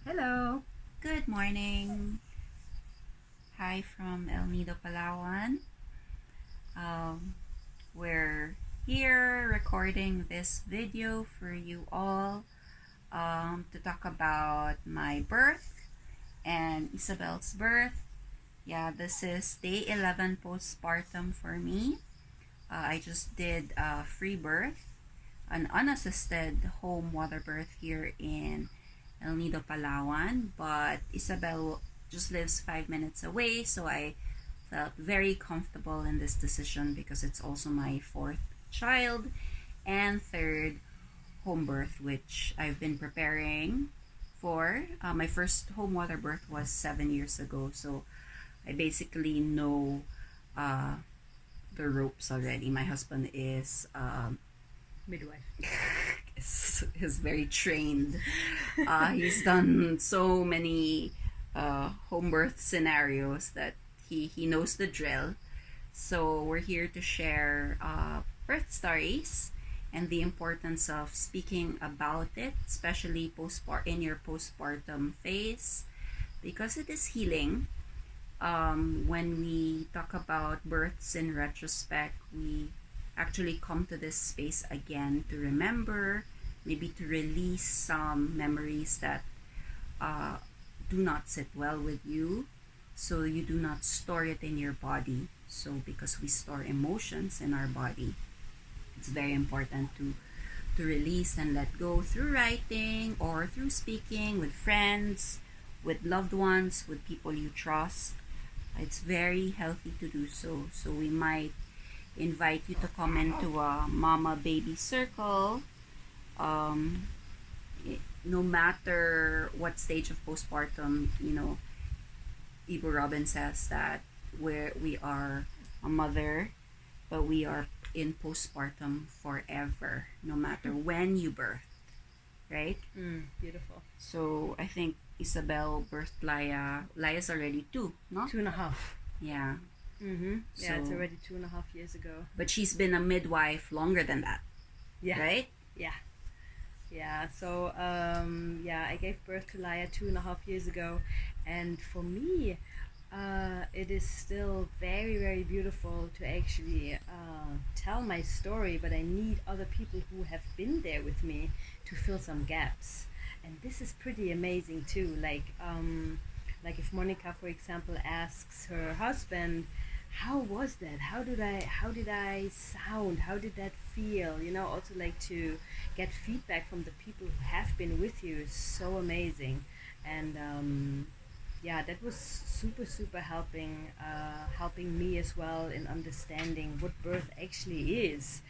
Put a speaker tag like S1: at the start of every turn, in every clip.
S1: Hello.
S2: Good morning. Hi from El Nido, Palawan. Um, we're here recording this video for you all to talk about my birth and Isabel's birth. Yeah, this is day 11 postpartum for me. I just did a free birth, an unassisted home water birth here in El Nido, Palawan, but Isabel just lives 5 minutes away, so I felt very comfortable in this decision because it's also my fourth child and third home birth, which I've been preparing for. My first home water birth was 7 years ago, so I basically know uh, the ropes already. My husband is
S1: Midwife.
S2: is very trained. He's done so many home birth scenarios that he knows the drill. So we're here to share birth stories and the importance of speaking about it, especially in your postpartum phase, because it is healing. When we talk about births in retrospect, we actually come to this space again to remember, maybe to release some memories that uh, do not sit well with you, so you do not store it in your body. So because we store emotions in our body, it's very important to release and let go through writing or through speaking with friends, with loved ones, with people you trust. It's very healthy to do so. So we might invite you to come into a mama baby circle. Um, no matter what stage of postpartum, Ibu Robin says that we are a mother, but we are in postpartum forever, no matter when you birth, right?
S1: Beautiful.
S2: So I think Isabel birthed Laya. Laya's already two, no?
S1: 2.5.
S2: Yeah.
S1: Yeah, it's
S2: So-
S1: already 2.5 years ago.
S2: But she's been a midwife longer than that,
S1: Yeah.
S2: right?
S1: Yeah. Yeah. So I gave birth to Laya 2.5 years ago, and for me, it is still very very beautiful to actually tell my story. But I need other people who have been there with me to fill some gaps, and this is pretty amazing too. Like if Monica, for example, asks her husband, how was that, how did I sound, how did that feel, also like to get feedback from the people who have been with you is so amazing. And yeah, that was super super helping me as well in understanding what birth actually is.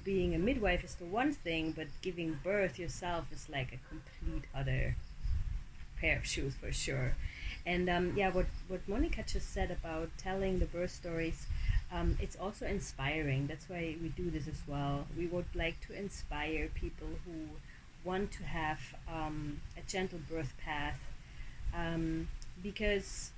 S1: Being a midwife is the one thing, but giving birth yourself is like a complete other pair of shoes for sure. And yeah, what Monica just said about telling the birth stories, it's also inspiring. That's why we do this as well. We would like to inspire people who want to have a gentle birth path, because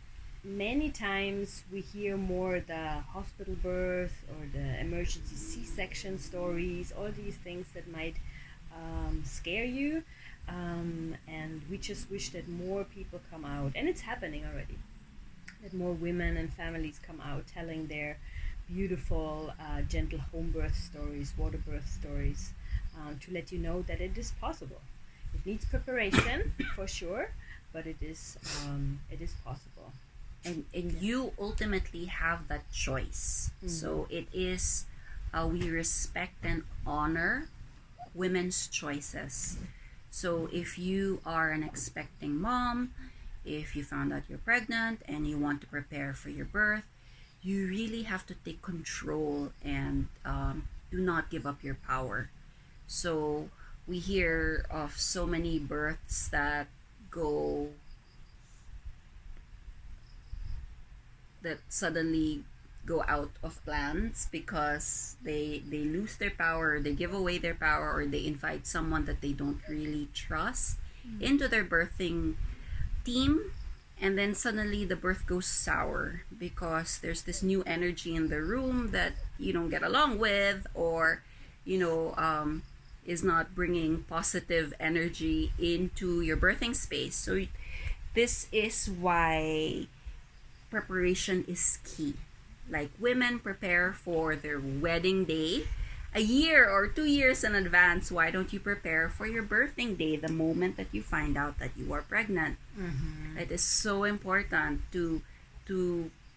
S1: many times we hear more the hospital birth or the emergency C-section stories, all these things that might scare you, and we just wish that more people come out, and it's happening already, that more women and families come out telling their beautiful gentle home birth stories, water birth stories, to let you know that it is possible. It needs preparation for sure, but it is possible.
S2: And you ultimately have that choice. So it is, we respect and honor women's choices. So if you are an expecting mom, if you found out you're pregnant and you want to prepare for your birth, you really have to take control and do not give up your power. So we hear of so many births that suddenly go out of plans because they lose their power, they give away their power, or they invite someone that they don't really trust into their birthing team, and then suddenly the birth goes sour because there's this new energy in the room that you don't get along with, or you know um, is not bringing positive energy into your birthing space. So this is why preparation is key. Like women prepare for their wedding day a year or 2 years in advance. Why don't you prepare for your birthing day the moment that you find out that you are pregnant?
S1: Mm-hmm.
S2: It is so important to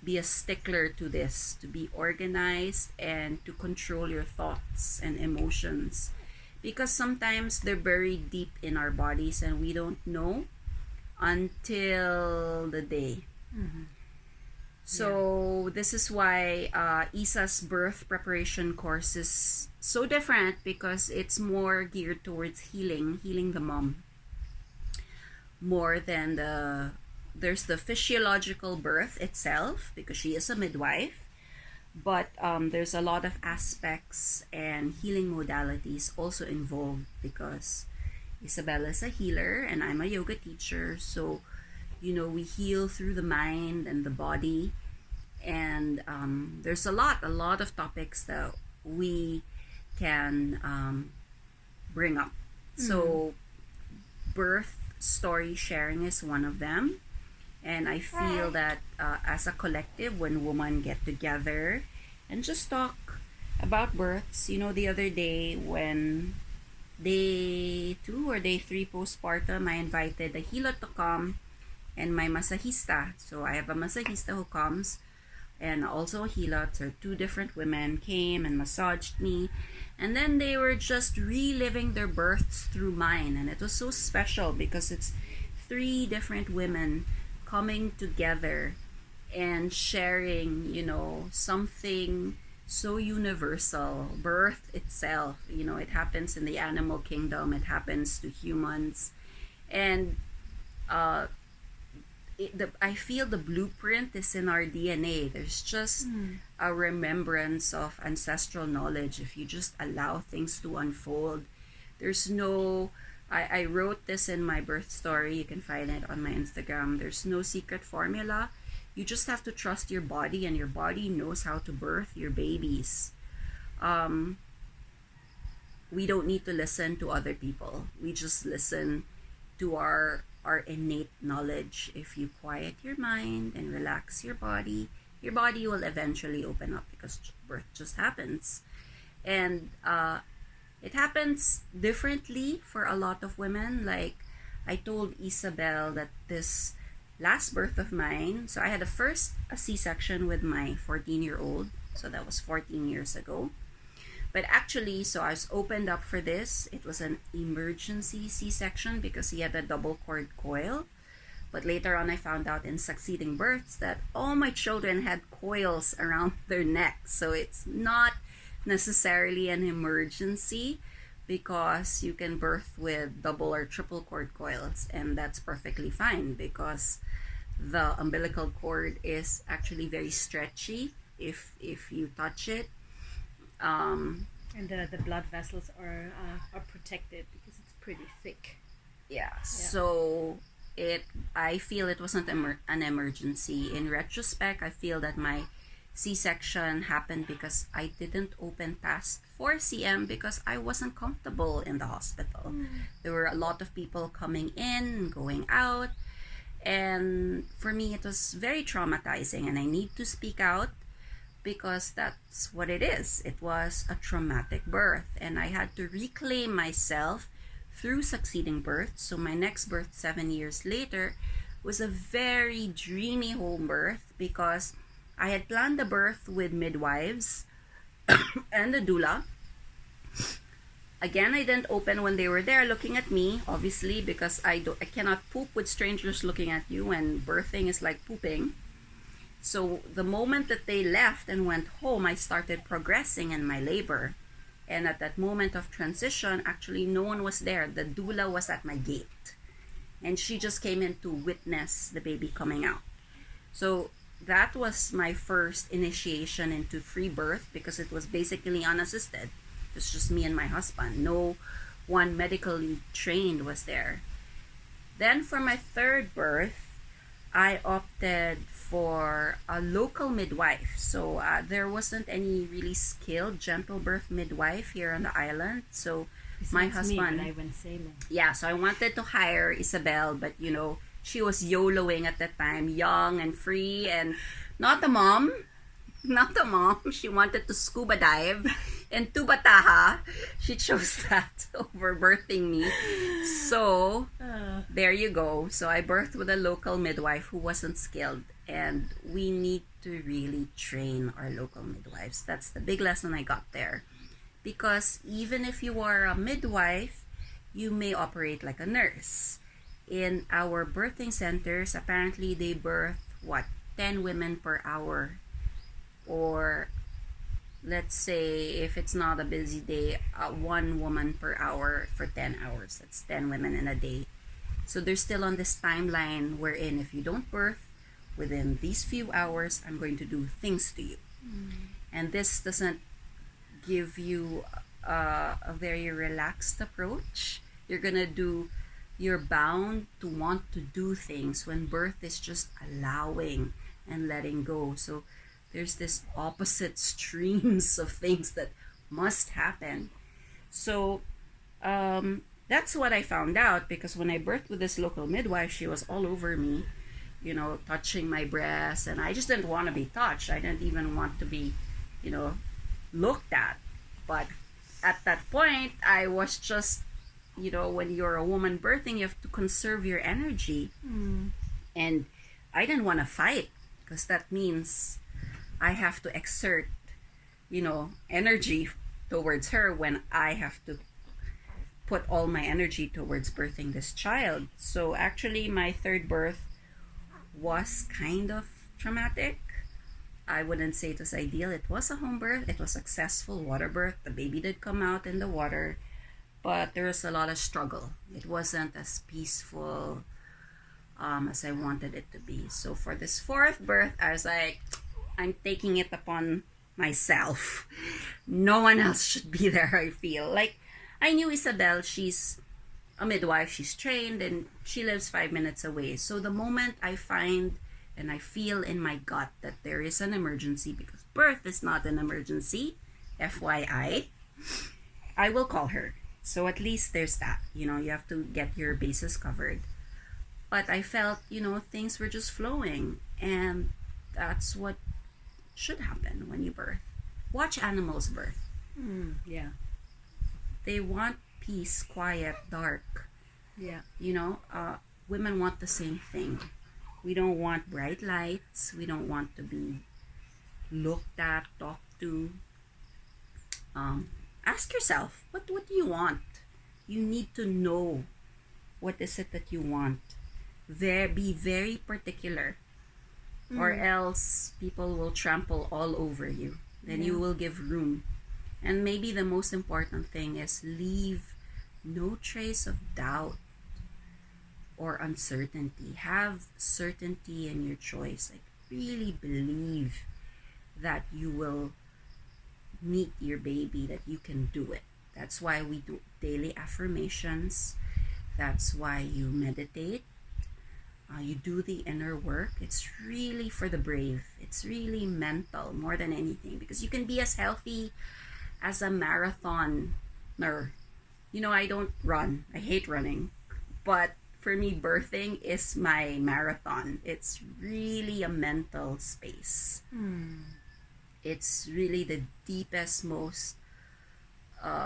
S2: be a stickler to this, to be organized and to control your thoughts and emotions, because sometimes they're buried deep in our bodies and we don't know until the day.
S1: Mm-hmm.
S2: So this is why Isa's birth preparation course is so different, because it's more geared towards healing the mom, more than there's the physiological birth itself, because she is a midwife, but there's a lot of aspects and healing modalities also involved, because Isabella is a healer and I'm a yoga teacher. So we heal through the mind and the body, and there's a lot of topics that we can bring up. So birth story sharing is one of them, and I feel that as a collective, when women get together and just talk about births, the other day when day 2 or day 3 postpartum, I invited a healer to come and my masajista. So I have a masajista who comes and also a healer. So 2 different women came and massaged me, and then they were just reliving their births through mine, and it was so special because it's 3 different women coming together and sharing, something so universal. Birth itself, it happens in the animal kingdom, it happens to humans, and I feel the blueprint is in our DNA. There's just a remembrance of ancestral knowledge if you just allow things to unfold. There's no, I wrote this in my birth story. You can find it on my Instagram. There's no secret formula. You just have to trust your body, and your body knows how to birth your babies. We don't need to listen to other people. We just listen to our innate knowledge. If you quiet your mind and relax your body will eventually open up, because birth just happens. And it happens differently for a lot of women. Like I told Isabel that this last birth of mine, so I had a C-section with my 14-year-old, so that was 14 years ago. But actually, so I was opened up for this. It was an emergency C-section because he had a double cord coil. But later on, I found out in succeeding births that all my children had coils around their neck. So it's not necessarily an emergency, because you can birth with double or triple cord coils, and that's perfectly fine, because the umbilical cord is actually very stretchy if you touch it.
S1: And the blood vessels are protected because it's pretty thick.
S2: Yeah. So I feel it wasn't an emergency. In retrospect, I feel that my C-section happened because I didn't open past 4 cm because I wasn't comfortable in the hospital. There were a lot of people coming in and going out, and for me it was very traumatizing, and I need to speak out because that's what it is. It was a traumatic birth, and I had to reclaim myself through succeeding birth. So my next birth 7 years later was a very dreamy home birth, because I had planned the birth with midwives and a doula. Again, I didn't open when they were there looking at me, obviously, because I cannot poop with strangers looking at you, and birthing is like pooping. So the moment that they left and went home, I started progressing in my labor. And at that moment of transition, actually no one was there. The doula was at my gate, and she just came in to witness the baby coming out. So that was my first initiation into free birth, because it was basically unassisted. It's just me and my husband. No one medically trained was there. Then for my 3rd birth, I opted for a local midwife. So there wasn't any really skilled gentle birth midwife here on the island. So my
S1: Besides me when
S2: husband.
S1: I went sailing.
S2: Yeah, so I wanted to hire Isabel, but she was YOLOing at the time, young and free, and not a mom. Not a mom. She wanted to scuba dive and tubataha. She chose that over birthing me. So there you go. So I birthed with a local midwife who wasn't skilled, and we need to really train our local midwives. That's the big lesson I got there. Because even if you are a midwife, you may operate like a nurse. In our birthing centers, apparently they birth 10 women per hour, or let's say if it's not a busy day, 1 woman per hour for 10 hours. That's 10 women in a day. So they're still on this timeline wherein if you don't birth within these few hours, I'm going to do things to you. And this doesn't give you a very relaxed approach. You're bound to want to do things when birth is just allowing and letting go. So there's this opposite streams of things that must happen. So that's what I found out, because when I birthed with this local midwife, she was all over me, touching my breast, and I just didn't want to be touched. I didn't even want to be, looked at. But at that point, I was just, when you're a woman birthing, you have to conserve your energy. And I didn't want to fight, because that means I have to exert, energy towards her when I have to put all my energy towards birthing this child. So actually, my third birth was kind of traumatic. I wouldn't say it was ideal. It was a home birth. It was successful water birth. The baby did come out in the water, but there was a lot of struggle. It wasn't as peaceful as I wanted it to be. So for this fourth birth, I was like, I'm taking it upon myself. No one else should be there, I feel. Like, I knew Isabel, she's a midwife, she's trained, and she lives 5 minutes away. So the moment I find and I feel in my gut that there is an emergency, because birth is not an emergency, FYI, I will call her. So at least there's that. You have to get your bases covered. But I felt, things were just flowing. And that's what should happen when you birth. Watch animals birth.
S1: Yeah.
S2: They want peace, quiet, dark.
S1: Yeah.
S2: Women want the same thing. We don't want bright lights. We don't want to be looked at, talked to. Ask yourself, what do you want? You need to know what is it that you want. Be very particular, or else people will trample all over you. Then you will give room. And maybe the most important thing is leave no trace of doubt or uncertainty. Have certainty in your choice. Like, really believe that you will meet your baby, that you can do it. That's why we do daily affirmations. That's why you meditate. You do the inner work. It's really for the brave. It's really mental more than anything, because you can be as healthy as a marathoner. I don't run. I hate running. But for me, birthing is my marathon. It's really a mental space. It's really the deepest, most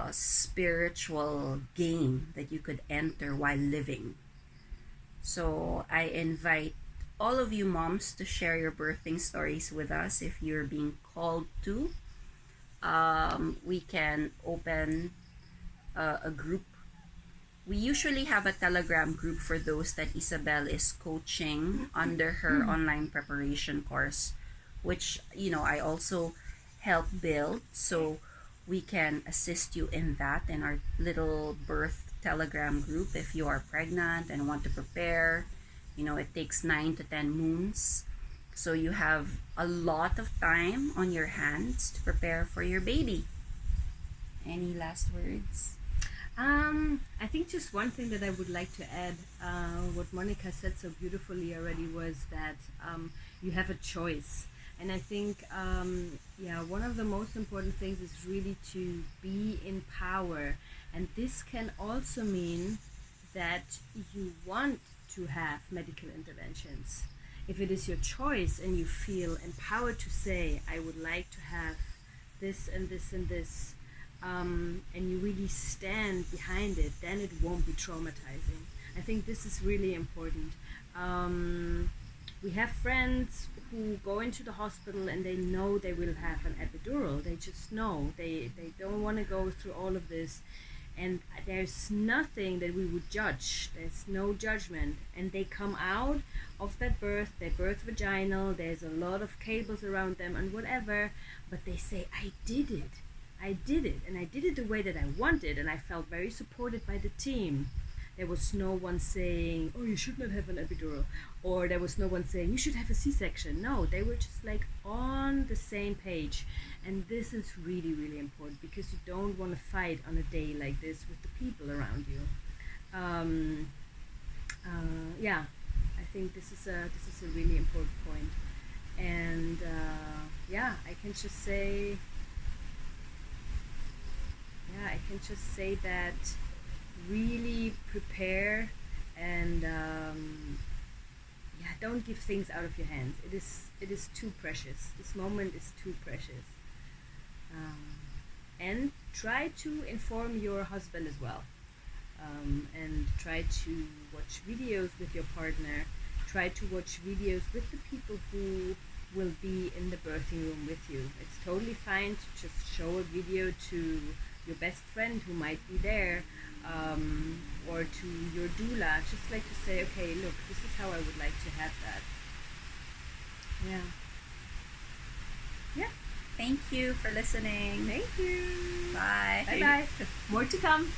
S2: spiritual game that you could enter while living. So I invite all of you moms to share your birthing stories with us if you're being called to. We can open a group. We usually have a Telegram group for those that Isabel is coaching under her online preparation course, which I also help build. So we can assist you in that, in our little birth Telegram group. If you are pregnant and want to prepare, it takes 9 to 10 moons. So you have a lot of time on your hands to prepare for your baby. Any last words?
S1: I think just one thing that I would like to add, what Monica said so beautifully already, was that you have a choice. And I think, yeah, one of the most important things is really to be in power. And this can also mean that you want to have medical interventions. If it is your choice and you feel empowered to say, I would like to have this and this and this, and you really stand behind it, then it won't be traumatizing. I think this is really important. We have friends who go into the hospital and they know they will have an epidural. They just know. They don't want to go through all of this. And there's nothing that we would judge. There's no judgment. And they come out of that birth, they birth vaginal, there's a lot of cables around them and whatever, but they say, I did it. I did it. And I did it the way that I wanted, and I felt very supported by the team. There was no one saying, oh, you should not have an epidural. Or there was no one saying, you should have a C-section. No, they were just like on the same page. And this is really, really important, because you don't want to fight on a day like this with the people around you. Yeah, I think this is a really important point. And yeah, I can just say, that really prepare, and yeah, don't give things out of your hands. It is too precious. This moment is too precious. And try to inform your husband as well, and try to watch videos with your partner. Try to watch videos with the people who will be in the birthing room with you. It's totally fine to just show a video to your best friend who might be there, or to your doula, just like to say, okay, look, this is how I would like to have that. Yeah. Yeah.
S2: Thank you for listening.
S1: Thank you.
S2: Bye.
S1: Bye bye. More to come.